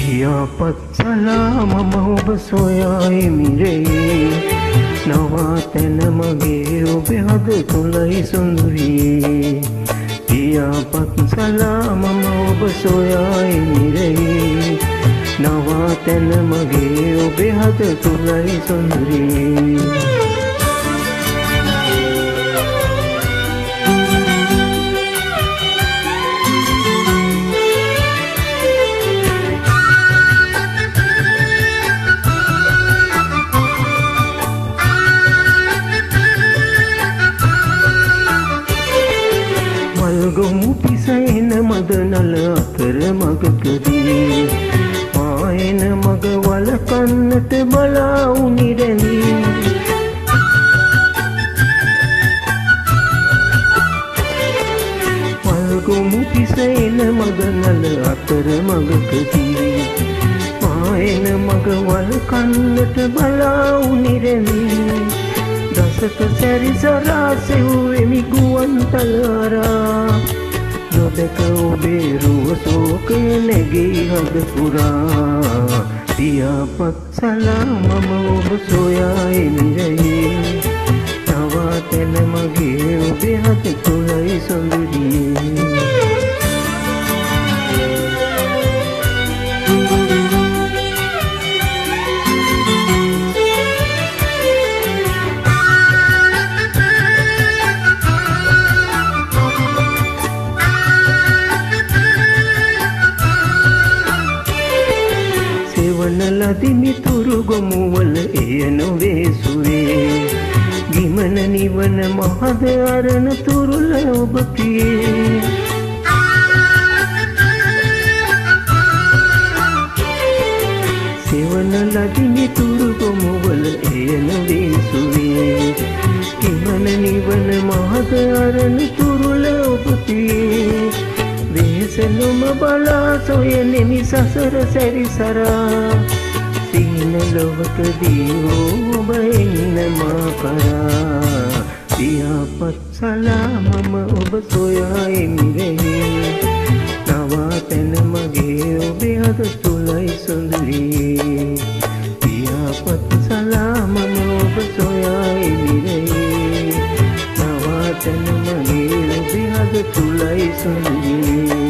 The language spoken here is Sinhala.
පියාපත් සලාම ඔබ සොයා එමිරේ නවාතැන මගේ ඔබ හද තුලයි සොඳුරියේ පියාපත් සලාම ඔබ සොයා එමිරේ නවාතැන මගේ ඔබ හද තුලයි සොඳුරියේ ගොමු පිසෙන මදනල අතර මගකදී පායන මග වලකන්නට බලා උනිරැඳී ගොමු පිසෙන මදනල අතර මගකදී පායන මග වලකන්නට බලා උනිරැඳී දසක සැරිසරා සෙව්වෙමි ගුවන්තලාරා නොදැක ඔබේ රුව ශෝකය නැගී හද පුරා පියාපත් සලාමම ඔබ සොයා එමිරේ නවාතැන මගේ ඔබේ හද තුලයි සොඳුරියේ ලදිමිතුරු ගොමුවල එය නොවේ සුවේ ගිමන නිවන මහද අරණ තුරුල ඔබ පියේ සෙවන ලදිමිතුරු ගොමුවල එය නොවේ සුවේ ගිමන නිවන මහද අරණ තුරුල ඔබ පියේ වෙහෙසනුම බලා සොයනෙමි සසර සැරිසරා සීන ලොවකදී ඔබ එන්න මා කරා පියාපත් සලාමම ඔබ සොයා එමිරේ නවාතැන මගේ ඔබේ හද තුලයි සොඳුරියේ පියාපත් සලාමම ඔබ සොයා එමිරේ නවාතැන මගේ ඔබේ හද තුලයි සොඳුරියේ